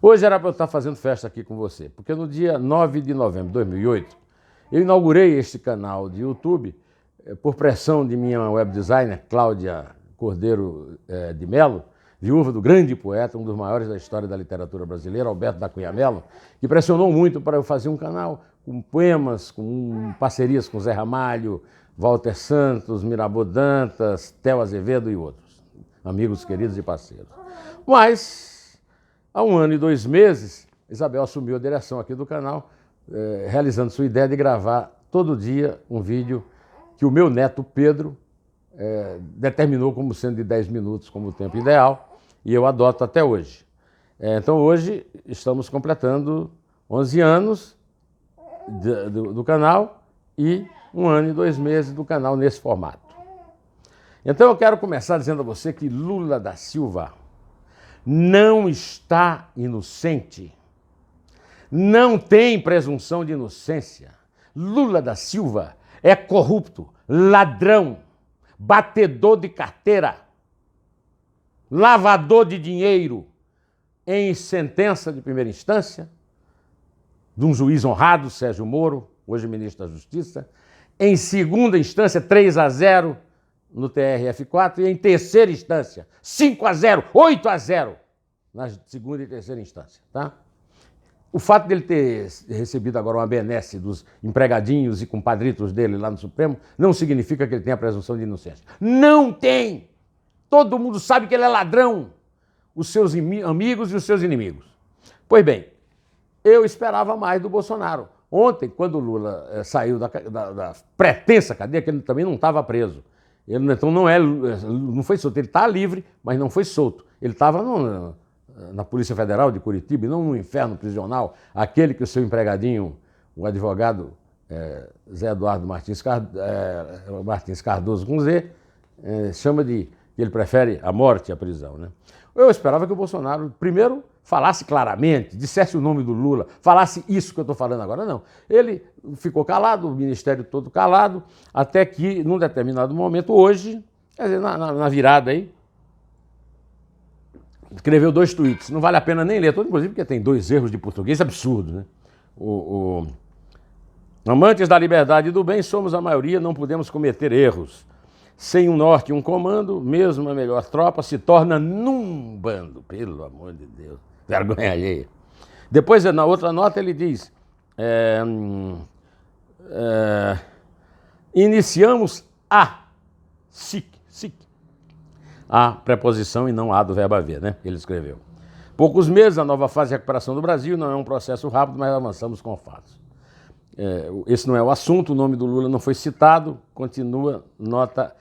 Hoje era para eu estar fazendo festa aqui com você, porque no dia 9 de novembro de 2008, eu inaugurei este canal de YouTube por pressão de minha web designer, Cláudia Cordeiro de Mello, viúva do grande poeta, um dos maiores da história da literatura brasileira, Alberto da Cunha Mello, que pressionou muito para eu fazer um canal com poemas, com parcerias com Zé Ramalho, Walter Santos, Mirabô Dantas, Theo Azevedo e outros, amigos queridos e parceiros. Mas, há 1 ano e 2 meses, Isabel assumiu a direção aqui do canal, realizando sua ideia de gravar todo dia um vídeo que o meu neto Pedro determinou como sendo de 10 minutos como o tempo ideal, e eu adoto até hoje. Então hoje estamos completando 11 anos do canal e 1 ano e 2 meses do canal nesse formato. Então eu quero começar dizendo a você que Lula da Silva não está inocente, não tem presunção de inocência. Lula da Silva é corrupto, ladrão, batedor de carteira, lavador de dinheiro em sentença de primeira instância, de um juiz honrado, Sérgio Moro, hoje ministro da Justiça, em segunda instância, 3-0 no TRF4, e em terceira instância, 5-0, 8-0 na segunda e terceira instância, tá? O fato dele ter recebido agora uma benesse dos empregadinhos e compadritos dele lá no Supremo não significa que ele tenha a presunção de inocência. Não tem! Todo mundo sabe que ele é ladrão, os seus amigos e os seus inimigos. Pois bem, eu esperava mais do Bolsonaro. Ontem, quando o Lula saiu da pretensa cadeia, que ele também não estava preso, ele então não foi solto, ele está livre, mas não foi solto. Ele estava na Polícia Federal de Curitiba, e não no inferno prisional, aquele que o seu empregadinho, o advogado Zé Eduardo Martins Cardoso com Z, chama de que ele prefere a morte à prisão, né? Eu esperava que o Bolsonaro, primeiro, falasse claramente, dissesse o nome do Lula, falasse isso que eu estou falando agora. Não. Ele ficou calado, o ministério todo calado, até que, num determinado momento, hoje, quer dizer, na virada aí, escreveu 2 tweets. Não vale a pena nem ler todo, inclusive porque tem 2 erros de português absurdos, né? Amantes da liberdade e do bem, somos a maioria, não podemos cometer erros. Sem um norte e um comando, mesmo a melhor tropa se torna num bando. Pelo amor de Deus, vergonha alheia. Depois, na outra nota, ele diz: iniciamos a SIC, a preposição e não a do verbo haver, né? Ele escreveu. Poucos meses, a nova fase de recuperação do Brasil não é um processo rápido, mas avançamos com fatos. Esse não é o assunto, o nome do Lula não foi citado, continua nota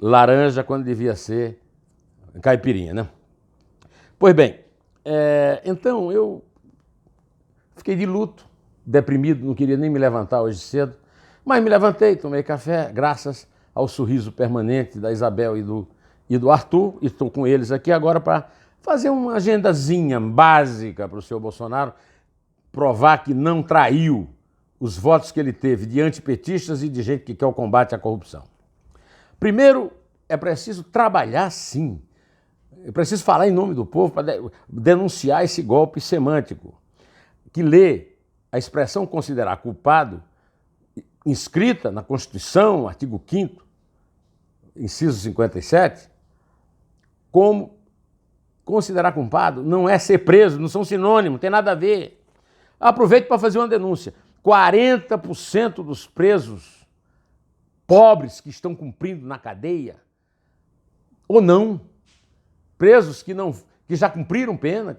laranja quando devia ser caipirinha, né? Pois bem, então eu fiquei de luto, deprimido, não queria nem me levantar hoje cedo, mas me levantei, tomei café, graças ao sorriso permanente da Isabel e do Arthur, e estou com eles aqui agora para fazer uma agendazinha básica para o senhor Bolsonaro, provar que não traiu os votos que ele teve de antipetistas e de gente que quer o combate à corrupção. Primeiro, é preciso trabalhar sim. É preciso falar em nome do povo para denunciar esse golpe semântico, que lê a expressão considerar culpado, inscrita na Constituição, artigo 5º, inciso 57, como considerar culpado não é ser preso, não são sinônimos, não tem nada a ver. Aproveito para fazer uma denúncia. 40% dos presos pobres que estão cumprindo na cadeia, ou não, presos que já cumpriram pena,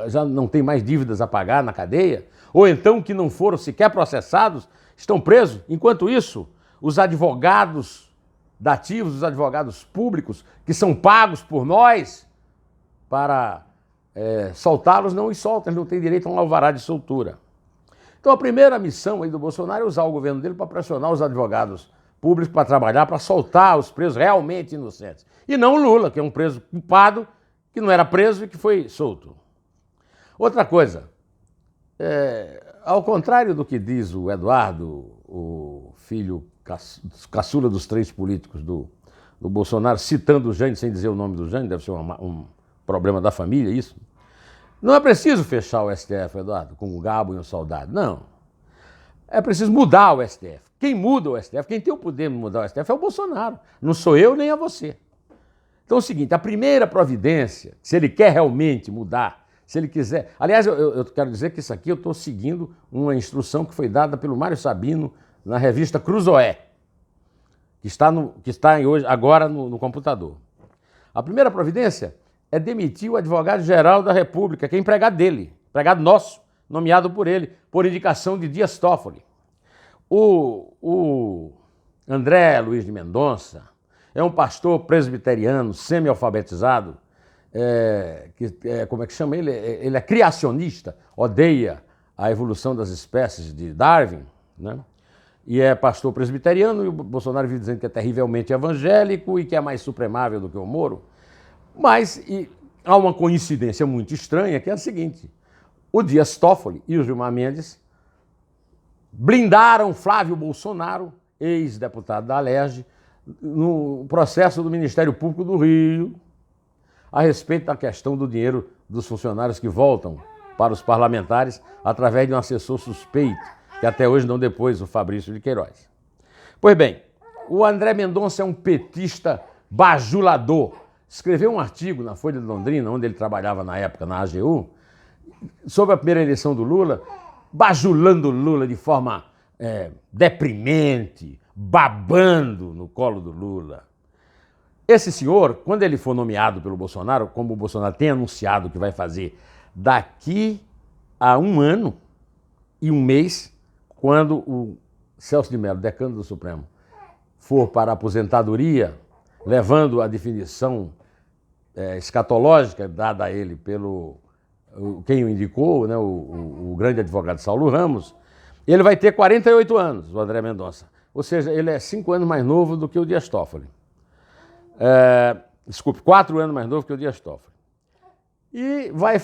já não têm mais dívidas a pagar na cadeia, ou então que não foram sequer processados, estão presos. Enquanto isso, os advogados dativos, os advogados públicos, que são pagos por nós para soltá-los, não os soltam, eles não têm direito a um alvará de soltura. Então a primeira missão aí do Bolsonaro é usar o governo dele para pressionar os advogados públicos para trabalhar, para soltar os presos realmente inocentes. E não o Lula, que é um preso culpado, que não era preso e que foi solto. Outra coisa, ao contrário do que diz o Eduardo, o filho caçula dos 3 políticos do Bolsonaro, citando o Jânio sem dizer o nome do Jânio, deve ser um problema da família, isso. Não é preciso fechar o STF, Eduardo, com um gabo e um soldado. Não. É preciso mudar o STF. Quem muda o STF, quem tem o poder de mudar o STF é o Bolsonaro. Não sou eu nem é você. Então é o seguinte, a primeira providência, se ele quer realmente mudar, se ele quiser... Aliás, eu quero dizer que isso aqui eu estou seguindo uma instrução que foi dada pelo Mário Sabino na revista Cruzoé, que está hoje, agora no computador. A primeira providência é demitir o advogado-geral da República, que é empregado dele, empregado nosso, nomeado por ele, por indicação de Dias Toffoli. O André Luiz de Mendonça é um pastor presbiteriano, semi-alfabetizado, como é que chama ele? Ele é criacionista, odeia a evolução das espécies de Darwin, né? E é pastor presbiteriano, e o Bolsonaro vive dizendo que é terrivelmente evangélico e que é mais supremável do que o Moro. Mas há uma coincidência muito estranha, que é a seguinte: o Dias Toffoli e o Gilmar Mendes blindaram Flávio Bolsonaro, ex-deputado da Alerj, no processo do Ministério Público do Rio, a respeito da questão do dinheiro dos funcionários que voltam para os parlamentares através de um assessor suspeito, que até hoje não depôs, o Fabrício de Queiroz. Pois bem, o André Mendonça é um petista bajulador. Escreveu um artigo na Folha de Londrina, onde ele trabalhava na época na AGU, sobre a primeira eleição do Lula, bajulando o Lula de forma deprimente, babando no colo do Lula. Esse senhor, quando ele for nomeado pelo Bolsonaro, como o Bolsonaro tem anunciado que vai fazer daqui a 1 ano e 1 mês, quando o Celso de Mello, decano do Supremo, for para a aposentadoria, levando a definição escatológica dada a ele pelo quem o indicou, né, o grande advogado Saulo Ramos, ele vai ter 48 anos, o André Mendonça. Ou seja, ele é 5 anos mais novo do que o Dias Toffoli. 4 anos mais novo que o Dias Toffoli. E vai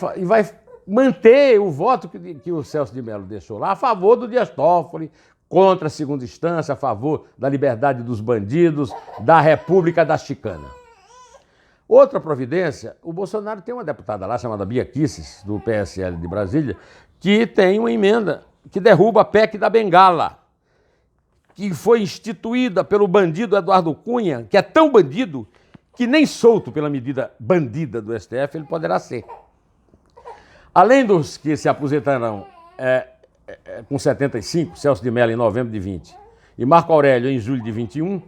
manter o voto que o Celso de Mello deixou lá a favor do Dias Toffoli, contra a segunda instância, a favor da liberdade dos bandidos, da República da Chicana. Outra providência, o Bolsonaro tem uma deputada lá chamada Bia Kicis, do PSL de Brasília, que tem uma emenda que derruba a PEC da Bengala, que foi instituída pelo bandido Eduardo Cunha, que é tão bandido que nem solto pela medida bandida do STF ele poderá ser. Além dos que se aposentarão com 75, Celso de Mello em novembro de 20 e Marco Aurélio em julho de 21,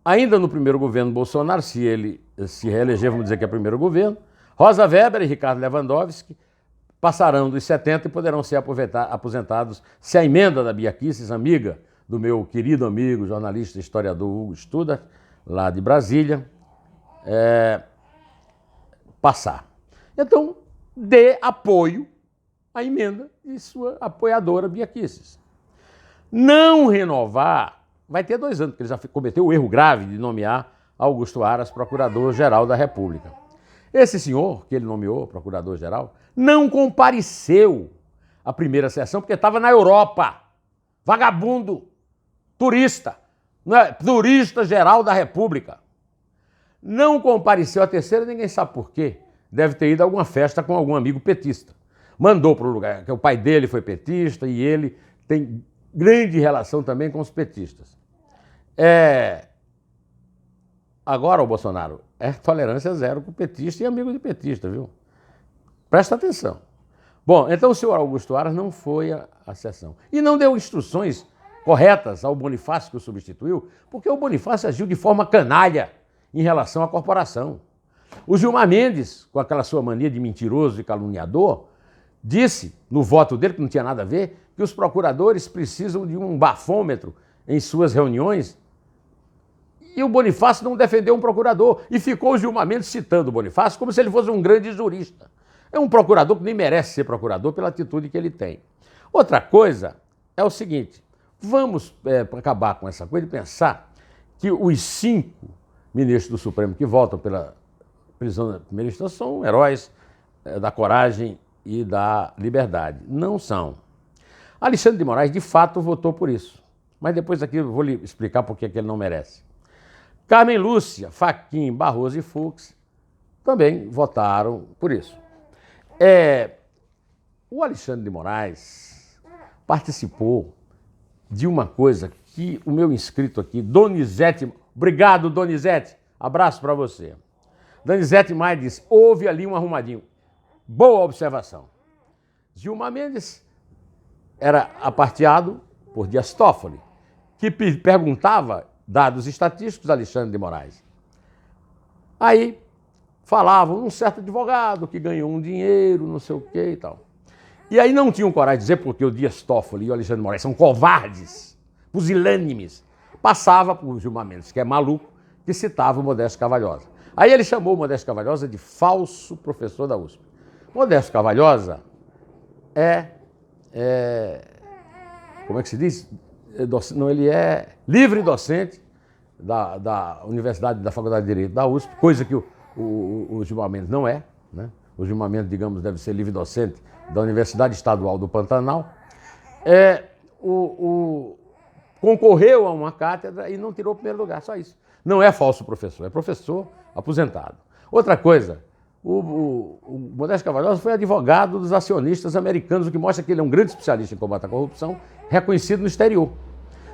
ainda no primeiro governo Bolsonaro, se ele se reeleger, vamos dizer que é o primeiro governo, Rosa Weber e Ricardo Lewandowski passarão dos 70 e poderão ser aposentados se a emenda da Bia Kicis, amiga do meu querido amigo, jornalista e historiador Hugo Studart, lá de Brasília, passar. Então, dê apoio à emenda de sua apoiadora Bia Kicis. Não renovar, vai ter 2 anos, porque ele já cometeu o erro grave de nomear Augusto Aras, procurador-geral da República. Esse senhor, que ele nomeou procurador-geral, não compareceu à primeira sessão porque estava na Europa. Vagabundo, turista, turista-geral da República. Não compareceu à terceira, ninguém sabe por quê. Deve ter ido a alguma festa com algum amigo petista. Mandou para o lugar, que o pai dele foi petista e ele tem grande relação também com os petistas. Agora, o Bolsonaro, é tolerância zero com petista e amigo de petista, viu? Presta atenção. Bom, então o senhor Augusto Aras não foi à sessão. E não deu instruções corretas ao Bonifácio que o substituiu, porque o Bonifácio agiu de forma canalha em relação à corporação. O Gilmar Mendes, com aquela sua mania de mentiroso e caluniador, disse, no voto dele, que não tinha nada a ver, que os procuradores precisam de um bafômetro em suas reuniões. E o Bonifácio não defendeu um procurador. E ficou o Gilmar Mendes citando o Bonifácio como se ele fosse um grande jurista. É um procurador que nem merece ser procurador pela atitude que ele tem. Outra coisa é o seguinte, vamos acabar com essa coisa e pensar que os 5 ministros do Supremo que votam pela prisão da primeira instância são heróis da coragem e da liberdade. Não são. Alexandre de Moraes, de fato, votou por isso. Mas depois aqui eu vou lhe explicar por que ele não merece. Carmen Lúcia, Fachin, Barroso e Fux também votaram por isso. O Alexandre de Moraes participou de uma coisa que o meu inscrito aqui, Donizete, obrigado Donizete, abraço para você. Donizete Maia disse, houve ali um arrumadinho. Boa observação. Gilmar Mendes era aparteado por Dias Toffoli, que perguntava dados estatísticos a Alexandre de Moraes. Aí falavam um certo advogado que ganhou um dinheiro, não sei o que e tal. E aí não tinham coragem de dizer porque o Dias Toffoli e o Alexandre de Moraes são covardes, pusilânimes. Passava por Gilmar Mendes, que é maluco, que citava o Modesto Cavalhosa. Aí ele chamou o Modesto Cavalhosa de falso professor da USP. Modesto Cavalhosa como é que se diz? Não, ele é livre docente da Universidade, da Faculdade de Direito da USP, coisa que o Gilmar Mendes não é, né? O Gilmar Mendes, digamos, deve ser livre docente da Universidade Estadual do Pantanal. Concorreu a uma cátedra e não tirou o primeiro lugar, só isso. Não é falso professor, é professor aposentado. Outra coisa, o Modesto Cavalhosa foi advogado dos acionistas americanos, o que mostra que ele é um grande especialista em combate à corrupção, reconhecido no exterior.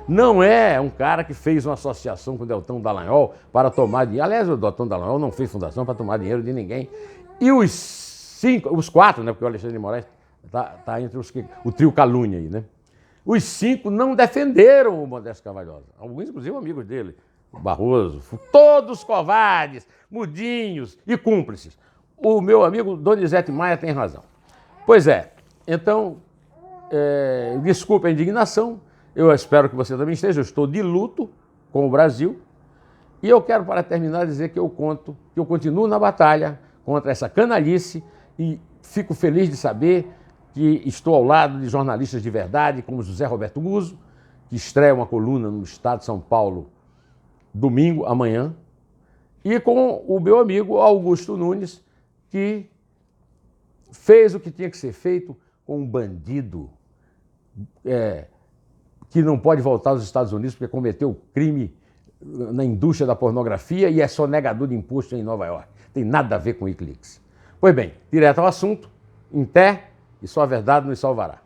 Não é um cara que fez uma associação com o Deltan Dallagnol para tomar dinheiro. Aliás, o Deltan Dallagnol não fez fundação para tomar dinheiro de ninguém. E os quatro, né, porque o Alexandre de Moraes está entre o trio calúnia aí, né? Os 5 não defenderam o Modesto Cavalhosa. Alguns, inclusive, amigos dele. Barroso, todos covardes, mudinhos e cúmplices. O meu amigo Donizete Maia tem razão. Pois é, então, desculpe a indignação, eu espero que você também esteja, eu estou de luto com o Brasil, e eu quero, para terminar, dizer que eu continuo na batalha contra essa canalice e fico feliz de saber que estou ao lado de jornalistas de verdade, como José Roberto Guzzo, que estreia uma coluna no Estado de São Paulo domingo, amanhã, e com o meu amigo Augusto Nunes, que fez o que tinha que ser feito com um bandido que não pode voltar aos Estados Unidos porque cometeu crime na indústria da pornografia e é sonegador de imposto em Nova York. Tem nada a ver com o Wikileaks. Pois bem, direto ao assunto, em pé, e só a verdade nos salvará.